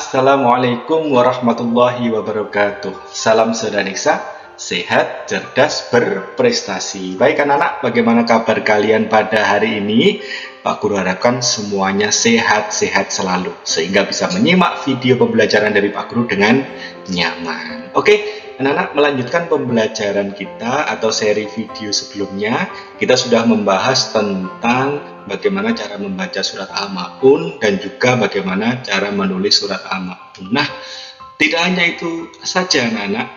Assalamualaikum warahmatullahi wabarakatuh. Salam Sedanisa, sehat, cerdas, berprestasi. Baik anak-anak, bagaimana kabar kalian pada hari ini? Pak Guru harapkan semuanya sehat-sehat selalu, sehingga bisa menyimak video pembelajaran dari Pak Guru dengan nyaman. Oke, anak-anak, melanjutkan pembelajaran kita atau seri video sebelumnya, kita sudah membahas tentang bagaimana cara membaca surat Al-Ma'un dan juga bagaimana cara menulis surat Al-Ma'un. Nah, tidak hanya itu saja anak-anak,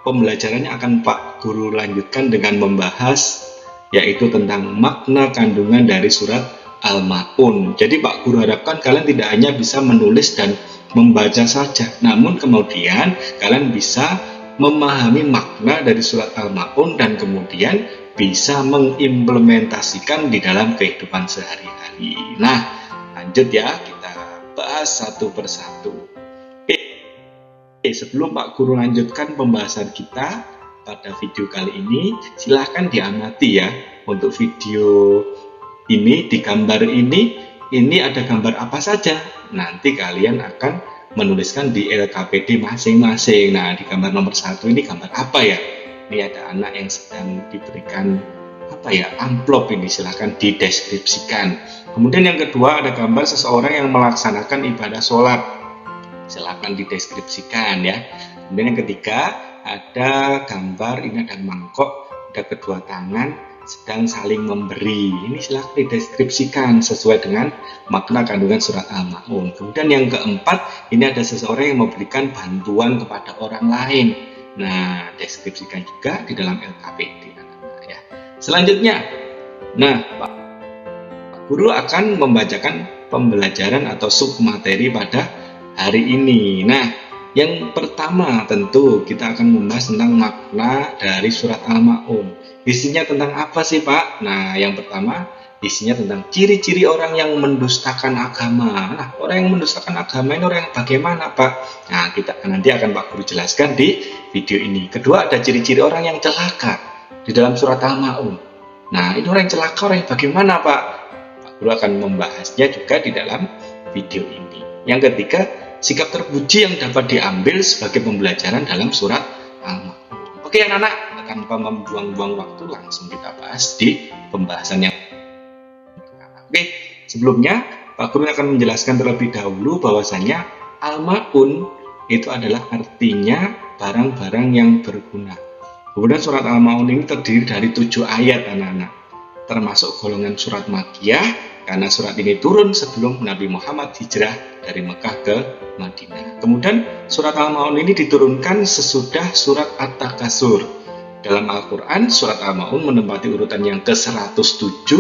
pembelajarannya akan Pak Guru lanjutkan dengan membahas yaitu tentang makna kandungan dari surat Al-Ma'un. Jadi Pak Guru harapkan kalian tidak hanya bisa menulis dan membaca saja, namun kemudian kalian bisa memahami makna dari surat Al-Ma'un dan kemudian bisa mengimplementasikan di dalam kehidupan sehari-hari. Nah, lanjut ya, kita bahas satu persatu. Oke, sebelum Pak Guru lanjutkan pembahasan kita pada video kali ini, silahkan diamati ya. Untuk video ini, di gambar ini ada gambar apa saja. Nanti kalian akan menuliskan di LKPD masing-masing. Nah, di gambar nomor 1 ini gambar apa ya? Ini ada anak yang sedang diberikan amplop ini, silahkan dideskripsikan. Kemudian yang kedua ada gambar seseorang yang melaksanakan ibadah sholat, silahkan dideskripsikan ya. Kemudian yang ketiga ada gambar, ini ada mangkok, ada kedua tangan sedang saling memberi, ini silahkan dideskripsikan sesuai dengan makna kandungan surat Al-Ma'un. Kemudian yang keempat, ini ada seseorang yang memberikan bantuan kepada orang lain. Nah, deskripsikan juga di dalam LKPD anak-anak ya. Selanjutnya, nah Pak Guru akan membacakan pembelajaran atau submateri pada hari ini. Nah, yang pertama tentu kita akan membahas tentang makna dari surat Al-Ma'un. Isinya tentang apa sih Pak? Nah, yang pertama isinya tentang ciri-ciri orang yang mendustakan agama. Nah, orang yang mendustakan agama ini orang yang bagaimana Pak? Nah, nanti akan Pak Guru jelaskan di video ini. Kedua, ada ciri-ciri orang yang celaka di dalam surat Al-Ma'un. Nah, ini orang yang celaka, orang yang bagaimana Pak? Pak Guru akan membahasnya juga di dalam video ini. Yang ketiga, sikap terpuji yang dapat diambil sebagai pembelajaran dalam surat Al-Ma'un. Oke anak-anak, tanpa membuang-buang waktu langsung kita bahas di pembahasan yang Oke, sebelumnya Pak Guru akan menjelaskan terlebih dahulu bahwasanya Al-Ma'un itu adalah artinya barang-barang yang berguna. Kemudian surat Al-Ma'un ini terdiri dari 7 ayat anak-anak, termasuk golongan surat Makkiyah karena surat ini turun sebelum Nabi Muhammad hijrah dari Mekah ke Madinah. Kemudian surat Al-Ma'un ini diturunkan sesudah surat At-Takasur. Dalam Al-Quran, surat Al-Ma'un menempati urutan yang ke-107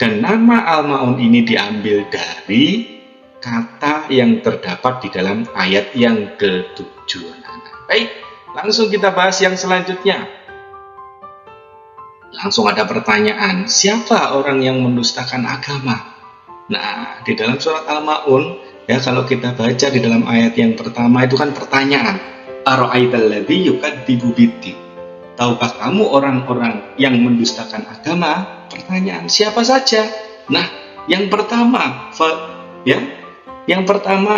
dan nama Al-Ma'un ini diambil dari kata yang terdapat di dalam ayat yang ke-7. Baik, langsung kita bahas yang selanjutnya. Langsung ada pertanyaan, siapa orang yang mendustakan agama? Nah, di dalam surat Al-Ma'un, ya kalau kita baca di dalam ayat yang pertama itu kan pertanyaan. Ara'aital ladzi yukadzibu biddin. Tahukah kamu orang-orang yang mendustakan agama? Pertanyaan, siapa saja? Nah, yang pertama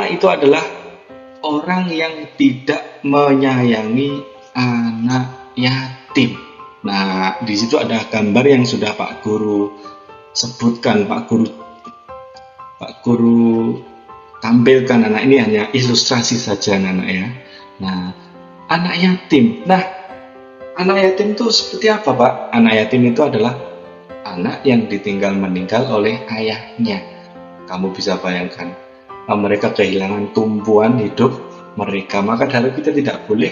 itu adalah orang yang tidak menyayangi anak yatim. Nah, di situ ada gambar yang sudah Pak Guru sebutkan, Pak Guru tampilkan anak, ini hanya ilustrasi saja anak ya. Nah, anak yatim. Nah, anak yatim itu seperti apa Pak? Anak yatim itu adalah anak yang ditinggal meninggal oleh ayahnya. Kamu bisa bayangkan, mereka kehilangan tumpuan hidup mereka. Maka dari kita tidak boleh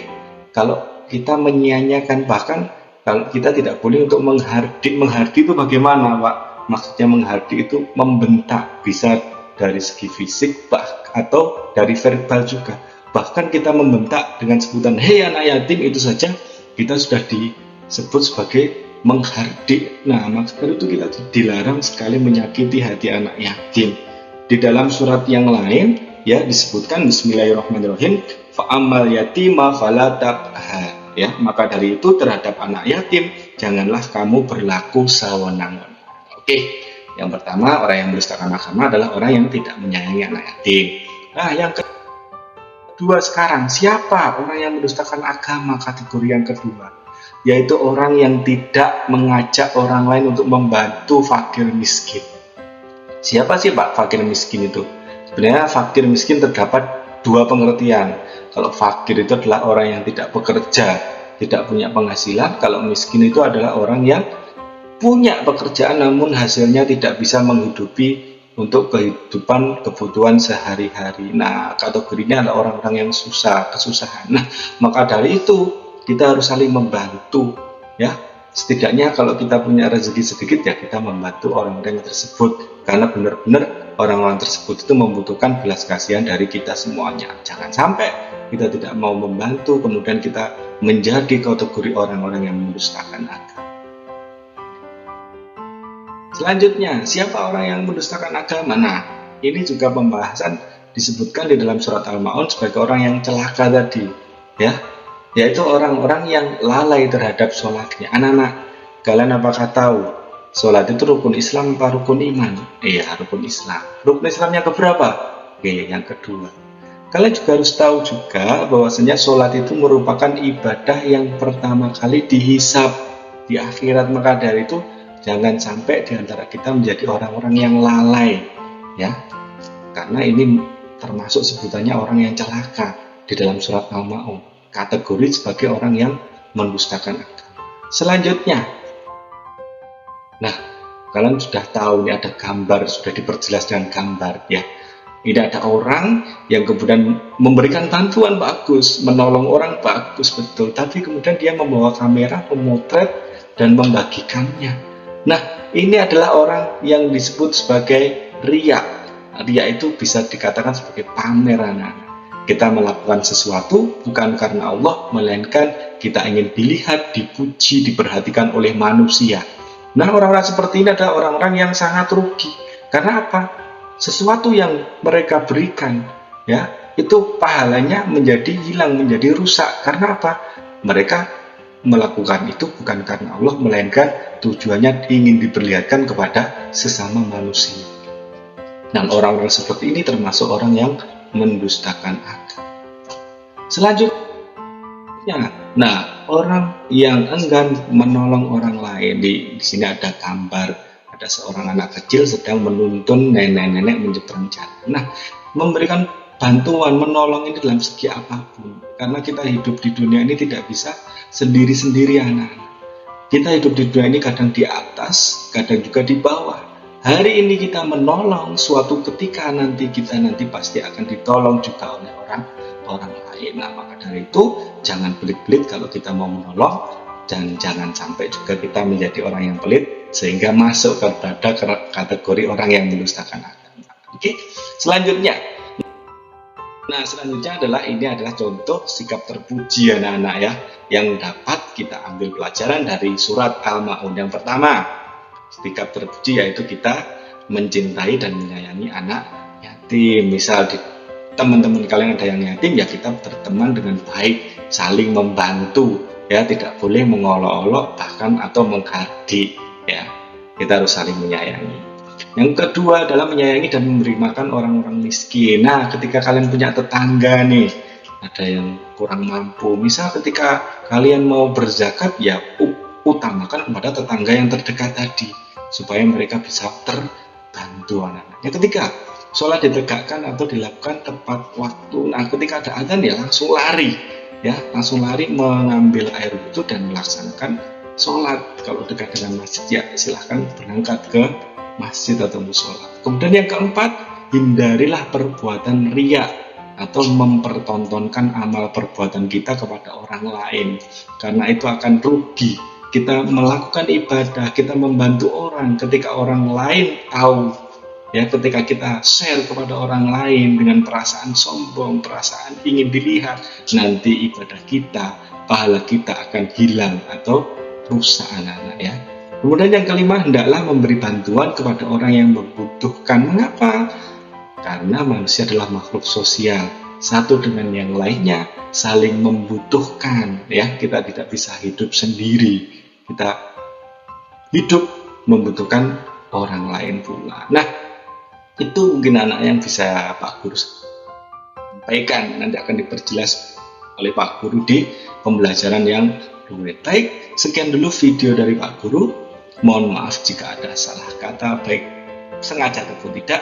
kalau kita menyia-nyiakan, bahkan kalau kita tidak boleh untuk menghardik itu bagaimana Pak? Maksudnya menghardik itu membentak, bisa dari segi fisik atau dari verbal juga. Bahkan kita membentak dengan sebutan hei anak yatim, itu saja kita sudah disebut sebagai menghardik. Nah, maka itu kita dilarang sekali menyakiti hati anak yatim. Di dalam surat yang lain ya disebutkan bismillahirrahmanirrahim, fa'amal yatima fala taqhar. Ya, maka dari itu terhadap anak yatim janganlah kamu berlaku sewenang-wenang. Oke, yang pertama orang yang mendustakan agama adalah orang yang tidak menyayangi anak yatim. Nah, yang kedua kedua sekarang, siapa orang yang mendustakan agama? Kategori yang kedua, yaitu orang yang tidak mengajak orang lain untuk membantu fakir miskin. Siapa sih Pak fakir miskin itu? Sebenarnya fakir miskin terdapat dua pengertian. Kalau fakir itu adalah orang yang tidak bekerja, tidak punya penghasilan. Kalau miskin itu adalah orang yang punya pekerjaan namun hasilnya tidak bisa menghidupi untuk kebutuhan sehari-hari. Nah, kategorinya adalah orang-orang yang kesusahan. Nah, maka dari itu kita harus saling membantu, ya. Setidaknya kalau kita punya rezeki sedikit, ya kita membantu orang-orang tersebut, karena benar-benar orang-orang tersebut itu membutuhkan belas kasihan dari kita semuanya. Jangan sampai kita tidak mau membantu, kemudian kita menjadi kategori orang-orang yang mendustakan agama. Selanjutnya, siapa orang yang mendustakan agama? Nah, ini juga pembahasan disebutkan di dalam surat Al-Ma'un sebagai orang yang celaka tadi, ya, yaitu orang-orang yang lalai terhadap sholatnya. Anak-anak, kalian apakah tahu sholat itu rukun Islam apa rukun iman? Iya, rukun Islam. Rukun Islamnya keberapa? Oke, yang kedua. Kalian juga harus tahu juga bahwasanya sholat itu merupakan ibadah yang pertama kali dihisab di akhirat. Maka dari itu jangan sampai diantara kita menjadi orang-orang yang lalai, ya, karena ini termasuk sebutannya orang yang celaka di dalam surat Al-Ma'un, kategori sebagai orang yang mendustakan agama. Selanjutnya, nah, kalian sudah tahu ini ada gambar, sudah diperjelas dengan gambar, ya. Ini ada orang yang kemudian memberikan bantuan bagus, menolong orang bagus, betul, tapi kemudian dia membawa kamera, memotret dan membagikannya. Nah, ini adalah orang yang disebut sebagai riya. Riya itu bisa dikatakan sebagai pameran. Kita melakukan sesuatu bukan karena Allah, melainkan kita ingin dilihat, dipuji, diperhatikan oleh manusia. Nah, orang-orang seperti ini adalah orang-orang yang sangat rugi. Karena apa? Sesuatu yang mereka berikan, ya, itu pahalanya menjadi hilang, menjadi rusak. Karena apa? Mereka melakukan itu bukan karena Allah, melainkan tujuannya ingin diperlihatkan kepada sesama manusia. Dan orang-orang seperti ini termasuk orang yang mendustakan agama. Selanjutnya, nah, orang yang enggan menolong orang lain. Di sini ada gambar, ada seorang anak kecil sedang menuntun nenek-nenek menyeberang jalan. Nah, memberikan bantuan, menolong ini dalam segi apapun. Karena kita hidup di dunia ini tidak bisa sendiri-sendiri, anak-anak. Kita hidup di dunia ini kadang di atas, kadang juga di bawah. Hari ini kita menolong, suatu ketika nanti kita pasti akan ditolong juga oleh orang lain. Nah, maka dari itu jangan pelit-pelit kalau kita mau menolong, dan jangan sampai juga kita menjadi orang yang pelit sehingga masuk kepada kategori orang yang mendustakan agama. Oke, selanjutnya. Nah, selanjutnya ini adalah contoh sikap terpuji, anak-anak, ya, yang dapat kita ambil pelajaran dari surat Al-Ma'un. Yang pertama, sikap terpuji yaitu kita mencintai dan menyayangi anak yatim. Misal di teman-teman kalian ada yang yatim, ya kita berteman dengan baik, saling membantu, ya, tidak boleh mengolok-olok bahkan atau menghardik, ya. Kita harus saling menyayangi. Yang kedua adalah menyayangi dan memberi makan orang-orang miskin. Nah, ketika kalian punya tetangga nih, ada yang kurang mampu, misal ketika kalian mau berzakat, ya utamakan kepada tetangga yang terdekat tadi, supaya mereka bisa terbantu, anak-anak. Yang ketiga, sholat ditegakkan atau dilakukan tepat waktu. Nah, ketika ada azan, ya langsung lari, ya, langsung lari mengambil air wudhu dan melaksanakan sholat. Kalau dekat dengan masjid, ya silahkan berangkat ke masjid atau musola. Kemudian yang keempat, hindarilah perbuatan riya atau mempertontonkan amal perbuatan kita kepada orang lain, karena itu akan rugi. Kita melakukan ibadah, kita membantu orang, ketika orang lain tahu, ya, ketika kita share kepada orang lain dengan perasaan sombong, perasaan ingin dilihat, nanti ibadah kita, pahala kita akan hilang atau rusak, anak-anak, ya. Kemudian yang kelima, hendaklah memberi bantuan kepada orang yang membutuhkan. Mengapa? Karena manusia adalah makhluk sosial, satu dengan yang lainnya saling membutuhkan, ya. Kita tidak bisa hidup sendiri, kita hidup membutuhkan orang lain pula. Nah, itu mungkin anak yang bisa Pak Guru sampaikan nanti akan diperjelas oleh Pak Guru di pembelajaran yang berikut. Baik, sekian dulu video dari Pak Guru. Mohon maaf jika ada salah kata, baik sengaja ataupun tidak.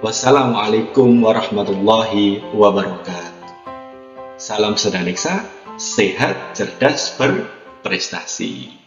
Wassalamualaikum warahmatullahi wabarakatuh. Salam Sedaniksa, sehat, cerdas, berprestasi.